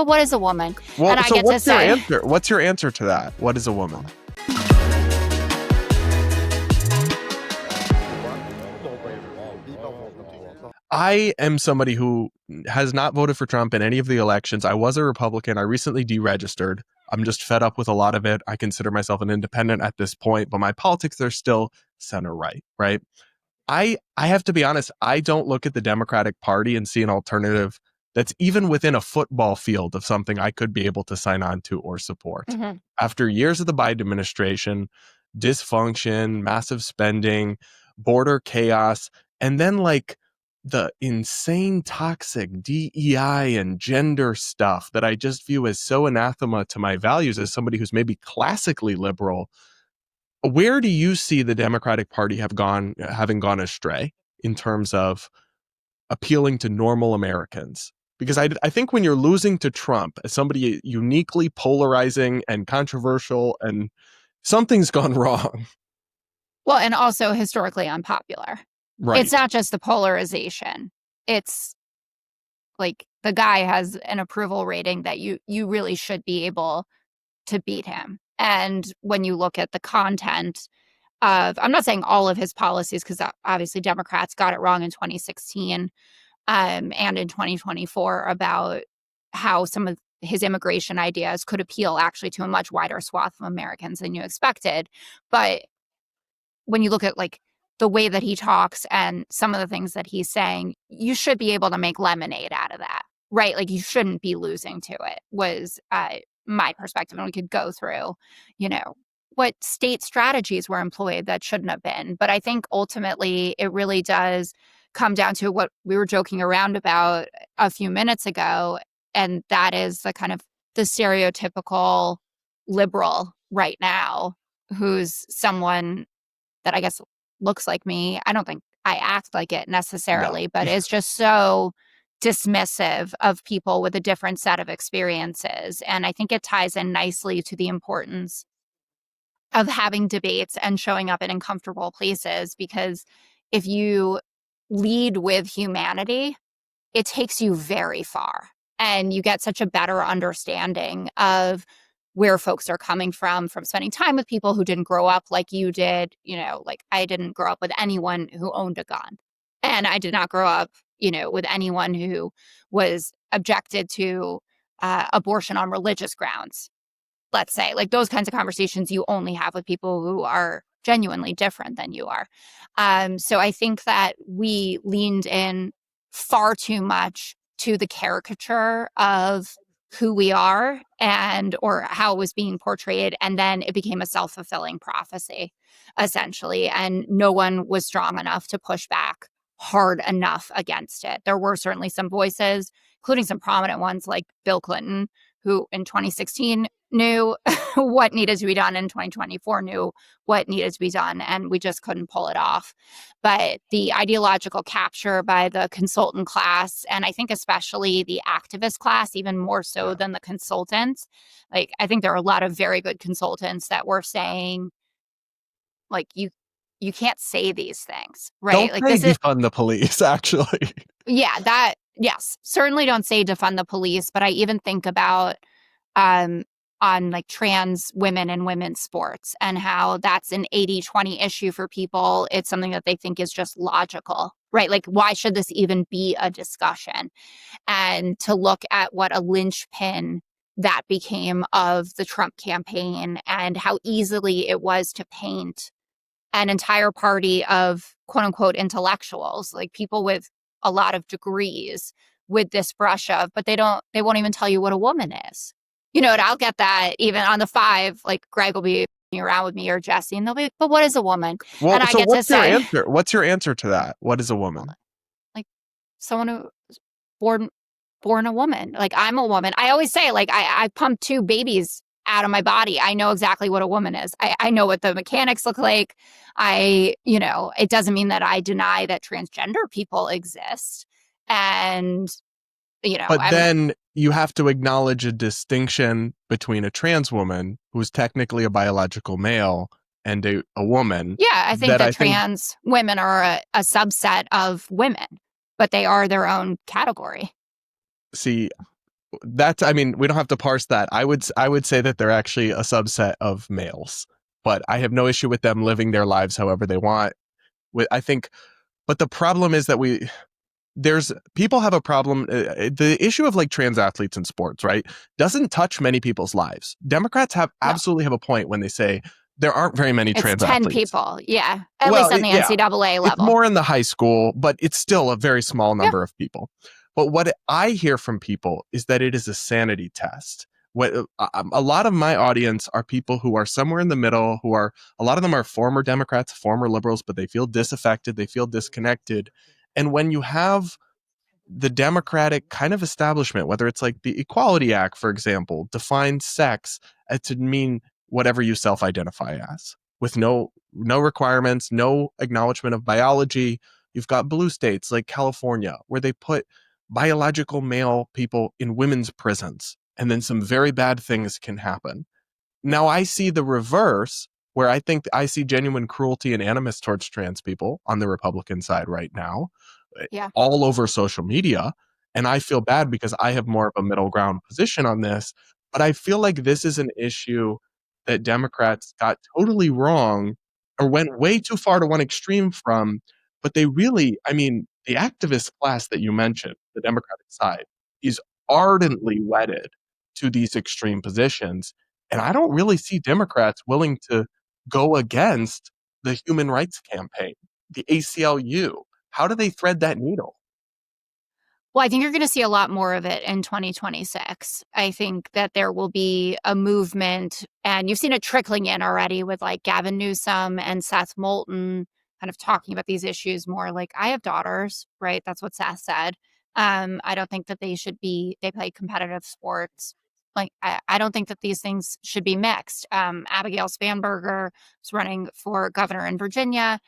but what is a woman? Well, And I so get what's to your say, answer? What's your answer to that? What is a woman? I am somebody who has not voted for Trump in any of the elections. I was a Republican. I recently deregistered. I'm just fed up with a lot of it. I consider myself an independent at this point, but my politics are still center right, right? I have to be honest, I don't look at the Democratic Party and see an alternative that's even within a football field of something I could be able to sign on to or support. mm-hmm. After years of the Biden administration, dysfunction, massive spending, border chaos, and then like the insane toxic DEI and gender stuff that I just view as so anathema to my values as somebody who's maybe classically liberal. Where do you see the Democratic Party having gone astray in terms of appealing to normal Americans? Because I think when you're losing to Trump as somebody uniquely polarizing and controversial, and something's gone wrong. Well, and also historically unpopular. Right. It's not just the polarization. It's like the guy has an approval rating that you really should be able to beat him. And when you look at the content of, I'm not saying all of his policies, because obviously Democrats got it wrong in 2016 and in 2024 about how some of his immigration ideas could appeal actually to a much wider swath of Americans than you expected. But when you look at like the way that he talks and some of the things that he's saying, you should be able to make lemonade out of that, right? Like you shouldn't be losing to it, was my perspective. And we could go through, what state strategies were employed that shouldn't have been. But I think ultimately it really does come down to what we were joking around about a few minutes ago. And that is the kind of the stereotypical liberal right now, who's someone that I guess looks like me. I don't think I act like it necessarily, but is just so dismissive of people with a different set of experiences. And I think it ties in nicely to the importance of having debates and showing up in uncomfortable places, because if you lead with humanity, it takes you very far and you get such a better understanding of where folks are coming from spending time with people who didn't grow up like you did. Like I didn't grow up with anyone who owned a gun, and I did not grow up, with anyone who was objected to abortion on religious grounds. Let's say, like those kinds of conversations you only have with people who are genuinely different than you are. So I think that we leaned in far too much to the caricature of who we are or how it was being portrayed. And then it became a self-fulfilling prophecy, essentially. And no one was strong enough to push back hard enough against it. There were certainly some voices, including some prominent ones like Bill Clinton, who in 2016 knew what needed to be done, in 2024 knew what needed to be done, and we just couldn't pull it off. But the ideological capture by the consultant class, and I think especially the activist class, even more so than the consultants, like I think there are a lot of very good consultants that were saying, like, you can't say these things, right? Don't like say this is defund the police, actually. Yes, certainly don't say defund the police, but I even think about on like trans women and women's sports and how that's an 80-20 issue for people. It's something that they think is just logical, right? Like, why should this even be a discussion? And to look at what a linchpin that became of the Trump campaign and how easily it was to paint an entire party of quote unquote intellectuals, like people with a lot of degrees, with this brush of, but they won't even tell you what a woman is. And I'll get that even on the 5, like Greg will be around with me or Jesse, and they'll be, but what is a woman? Well, And I so get what's to your say, answer? What's your answer to that? What is a woman? like someone who was born a woman. Like I'm a woman. I always say, like, I pumped 2 babies out of my body. I know exactly what a woman is. I know what the mechanics look like. It doesn't mean that I deny that transgender people exist. And, But then you have to acknowledge a distinction between a trans woman who's technically a biological male and a woman. Yeah, I think that trans women are a subset of women, but they are their own category. See, that's, I mean, we don't have to parse that. I would say that they're actually a subset of males, but I have no issue with them living their lives however they want. I think, but the problem is that there's people have a problem. The issue of like trans athletes in sports, right, doesn't touch many people's lives. Democrats have No, absolutely have a point when they say there aren't very many it's trans 10 athletes. people. Yeah. At Well, least on the yeah, NCAA it's level. more in the high school, but it's still a very small Yeah. number of people. But what I hear from people is that it is a sanity test. A lot of my audience are people who are somewhere in the middle, who are, a lot of them are former Democrats, former liberals, but they feel disaffected, they feel disconnected. And when you have the Democratic kind of establishment, whether it's like the Equality Act, for example, defines sex to mean whatever you self-identify as, with no requirements, no acknowledgement of biology. You've got blue states like California, where they put biological male people in women's prisons, and then some very bad things can happen. Now I see the reverse, where I think I see genuine cruelty and animus towards trans people on the Republican side right now, Yeah. all over social media. And I feel bad because I have more of a middle ground position on this. But I feel like this is an issue that Democrats got totally wrong or went way too far to one extreme from. But they really, I mean, the activist class that you mentioned, the Democratic side, is ardently wedded to these extreme positions. And I don't really see Democrats willing to go against the Human Rights Campaign, the ACLU. How do they thread that needle? Well, I think you're going to see a lot more of it in 2026. I think that there will be a movement, and you've seen it trickling in already with like Gavin Newsom and Seth Moulton kind of talking about these issues more. Like, I have daughters, right? That's what Seth said. I don't think that they play competitive sports. Like, I don't think that these things should be mixed. Abigail Spanberger is running for governor in Virginia.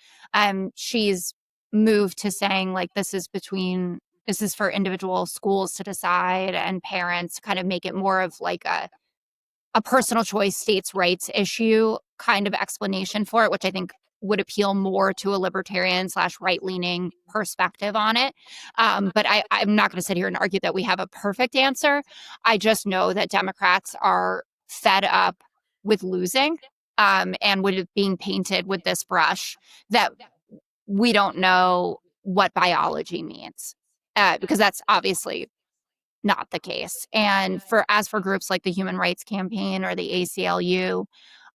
She's moved to saying, like, this is for individual schools to decide and parents, kind of make it more of like a personal choice states' rights issue kind of explanation for it, which I think would appeal more to a libertarian slash right leaning perspective on it. But I'm not going to sit here and argue that we have a perfect answer. I just know that Democrats are fed up with losing, and with being painted with this brush that we don't know what biology means, because that's obviously not the case. And for groups like the Human Rights Campaign or the ACLU,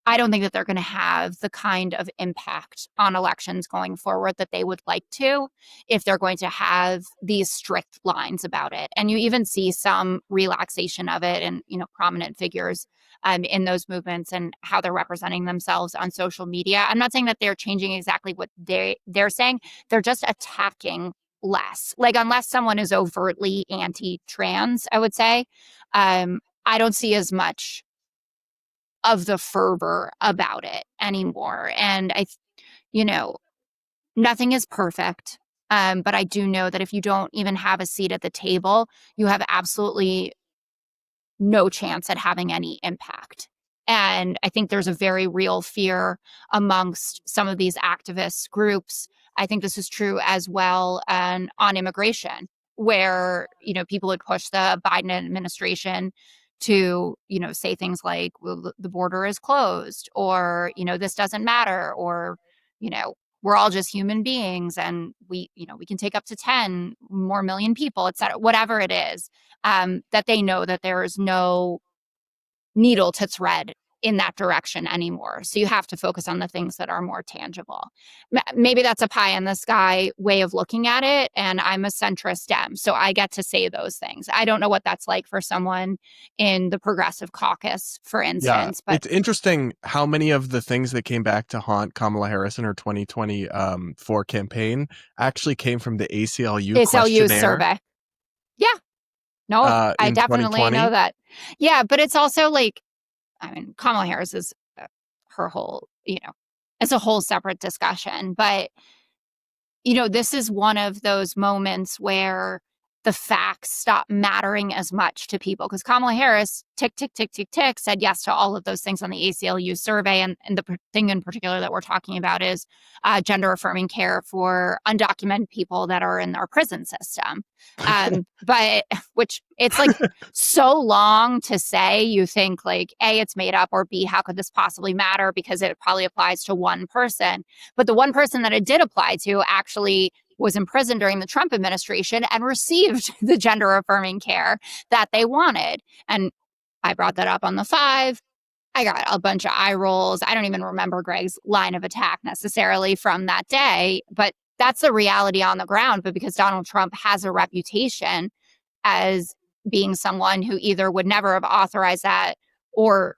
I don't think that they're going to have the kind of impact on elections going forward that they would like to if they're going to have these strict lines about it. And you even see some relaxation of it, and prominent figures in those movements and how they're representing themselves on social media. I'm not saying that they're changing exactly what they're saying. They're just attacking less. Like, unless someone is overtly anti-trans, I would say, I don't see as much of the fervor about it anymore. And you know, nothing is perfect. But I do know that if you don't even have a seat at the table, you have absolutely no chance at having any impact. And I think there's a very real fear amongst some of these activist groups. I think this is true as well on immigration, where people would push the Biden administration to say things like, well, the border is closed, or this doesn't matter, or you know we're all just human beings, and we can take up to 10 more million people, et cetera, whatever it is, that they know that there is no needle to thread in that direction anymore. So you have to focus on the things that are more tangible. Maybe that's a pie in the sky way of looking at it. And I'm a centrist Dem, so I get to say those things. I don't know what that's like for someone in the Progressive Caucus, for Yeah, instance, but it's interesting how many of the things that came back to haunt Kamala Harris in her 2020 for campaign actually came from the ACLU ACLU questionnaire survey. Yeah, no, I in definitely know 2020. that. Yeah, but it's also like, I mean, Kamala Harris is her whole, it's a whole separate discussion. But, this is one of those moments where the facts stop mattering as much to people. Because Kamala Harris, tick, tick, tick, tick, tick, said yes to all of those things on the ACLU survey. And the thing in particular that we're talking about is gender affirming care for undocumented people that are in our prison system. But which it's like so long to say, you think like, A, it's made up, or B, how could this possibly matter? Because it probably applies to one person. But the one person that it did apply to actually was in prison during the Trump administration and received the gender affirming care that they wanted. And I brought that up on the five. I got a bunch of eye rolls. I don't even remember Greg's line of attack necessarily from that day, but that's the reality on the ground. But because Donald Trump has a reputation as being someone who either would never have authorized that, or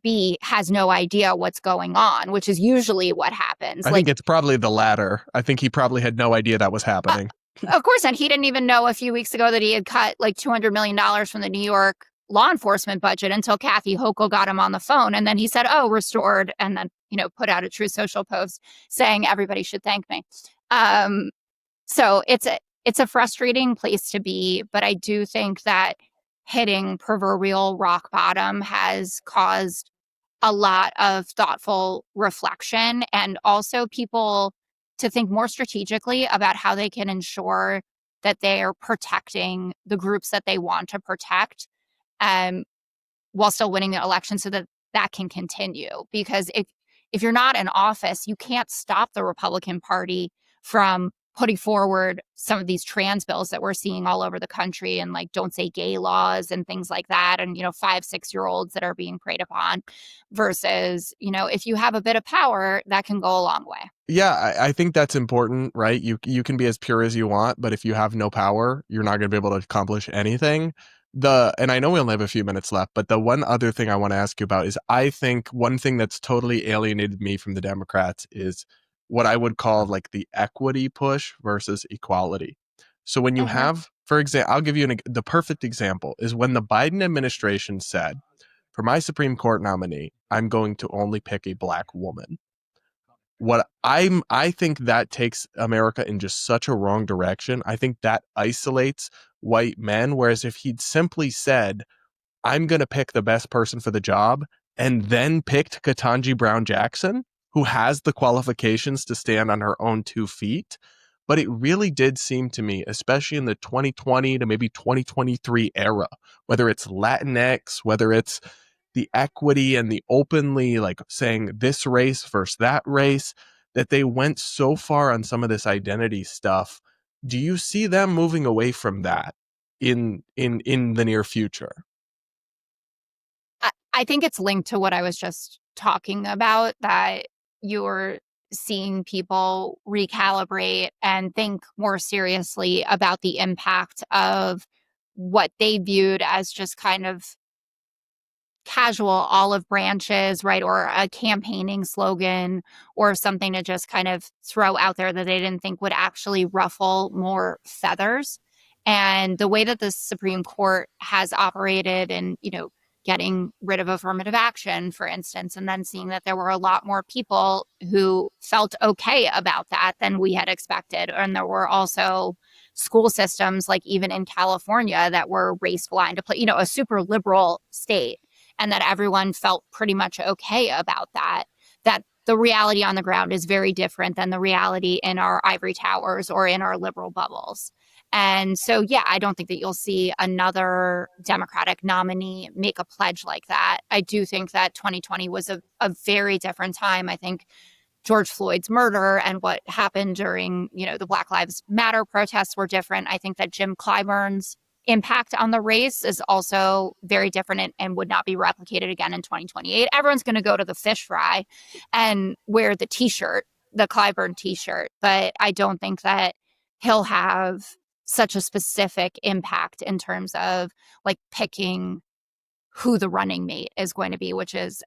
B, has no idea what's going on, which is usually what happens. I think it's probably the latter. I think he probably had no idea that was happening. Of course, and he didn't even know a few weeks ago that he had cut like $200 million from the New York law enforcement budget until Kathy Hochul got him on the phone. And then he said, oh, restored, and then, put out a True Social post saying everybody should thank me. So it's a frustrating place to be, but I do think that hitting proverbial rock bottom has caused a lot of thoughtful reflection, and also people to think more strategically about how they can ensure that they are protecting the groups that they want to protect, um, while still winning the election, so that that can continue. Because if you're not in office, you can't stop the Republican Party from putting forward some of these trans bills that we're seeing all over the country, and like don't say gay laws and things like that, and 5-6-year-olds that are being preyed upon, versus if you have a bit of power, that can go a long way. Yeah, I think that's important, right? You can be as pure as you want, but if you have no power, you're not going to be able to accomplish anything. And I know we only have a few minutes left, but the one other thing I want to ask you about is, I think one thing that's totally alienated me from the Democrats is what I would call like the equity push versus equality. So when you have, for example, I'll give you the perfect example is when the Biden administration said, for my Supreme Court nominee, I'm going to only pick a black woman. I think that takes America in just such a wrong direction. I think that isolates white men. Whereas if he'd simply said, I'm going to pick the best person for the job, and then picked Ketanji Brown Jackson, who has the qualifications to stand on her own 2 feet. But it really did seem to me, especially in the 2020 to maybe 2023 era, whether it's Latinx, whether it's the equity and the openly like saying this race versus that race, that they went so far on some of this identity stuff. Do you see them moving away from that in the near future? I think it's linked to what I was just talking about, that you're seeing people recalibrate and think more seriously about the impact of what they viewed as just kind of casual olive branches, right? Or a campaigning slogan, or something to just kind of throw out there that they didn't think would actually ruffle more feathers. And the way that the Supreme Court has operated, and, getting rid of affirmative action, for instance, and then seeing that there were a lot more people who felt okay about that than we had expected. And there were also school systems, like even in California, that were race blind to play, a super liberal state, and that everyone felt pretty much okay about that. That the reality on the ground is very different than the reality in our ivory towers or in our liberal bubbles. And so, yeah, I don't think that you'll see another Democratic nominee make a pledge like that. I do think that 2020 was a very different time. I think George Floyd's murder and what happened during, the Black Lives Matter protests were different. I think that Jim Clyburn's impact on the race is also very different, and would not be replicated again in 2028. Everyone's going to go to the fish fry and wear the t-shirt, the Clyburn t-shirt, but I don't think that he'll have such a specific impact in terms of like picking who the running mate is going to be, which is,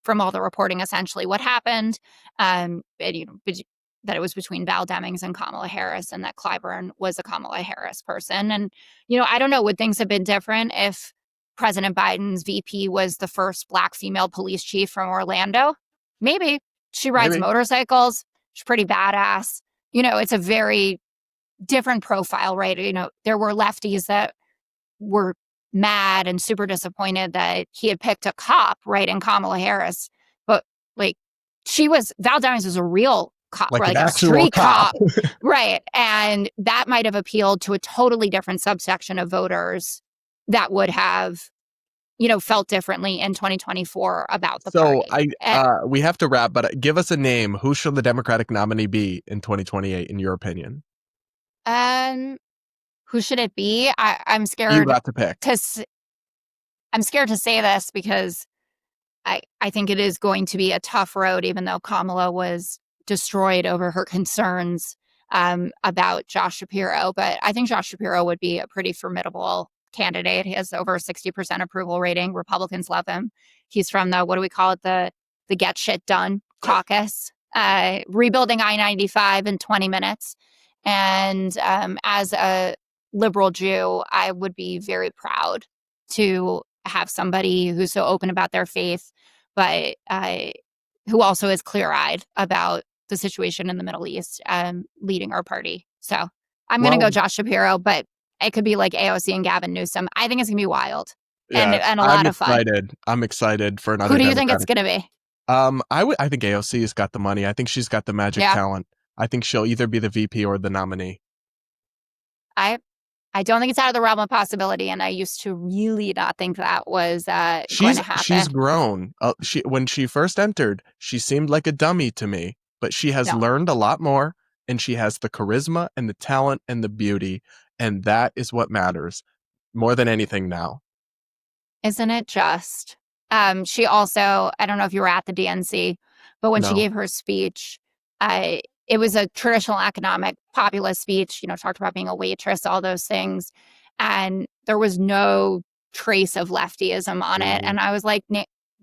from all the reporting, essentially what happened. That it was between Val Demings and Kamala Harris, and that Clyburn was a Kamala Harris person. And, I don't know, would things have been different if President Biden's VP was the first Black female police chief from Orlando? Maybe. She rides motorcycles. She's pretty badass. It's a very different profile, right? You know, there were lefties that were mad and super disappointed that he had picked a cop, right, in Kamala Harris. But like Val Demings was a real cop, Like an like a actual street cop. cop, right? And that might have appealed to a totally different subsection of voters that would have, you know, felt differently in 2024 about the So party. we have to wrap, but give us a name. Who should the Democratic nominee be in 2028, in your opinion? And who should it be? I'm You scared got to pick. I'm scared to say this because I think it is going to be a tough road, even though Kamala was destroyed over her concerns about Josh Shapiro. But I think Josh Shapiro would be a pretty formidable candidate. He has over a 60% approval rating. Republicans love him. He's from the, what do we call it? The Get Shit Done caucus, rebuilding I-95 in 20 minutes. And as a liberal Jew, I would be very proud to have somebody who's so open about their faith, but who also is clear-eyed about the situation in the Middle East, leading our party. So I'm going to go Josh Shapiro, but it could be like AOC and Gavin Newsom. I think it's going to be wild and Yes, a lot of fun. I'm excited for another Who do you think Democratic. it's going to be? I think AOC has got the money. I think she's got the magic talent. I think she'll either be the VP or the nominee. I don't think it's out of the realm of possibility, and I used to really not think that was going to happen. She's grown. When she first entered, she seemed like a dummy to me, but she has learned a lot more, and she has the charisma and the talent and the beauty, and that is what matters more than anything now. Isn't it just? She also, I don't know if you were at the DNC, but when she gave her speech, it was a traditional economic populist speech, you know, talked about being a waitress, all those things. And there was no trace of leftyism on it. And I was like,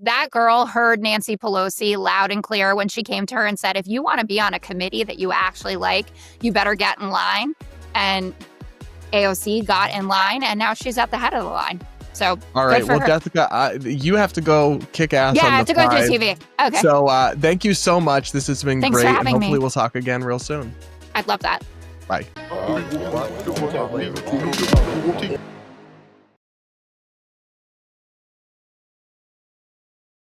that girl heard Nancy Pelosi loud and clear when she came to her and said, if you want to be on a committee that you actually like, you better get in line. And AOC got in line, and now she's at the head of the line. So, all right. Well, Jessica, you have to go kick ass. Yeah, I have to go do TV. Okay. So thank you so much. This has been Thanks great. For having and hopefully me. We'll talk again real soon. I'd love that. Bye.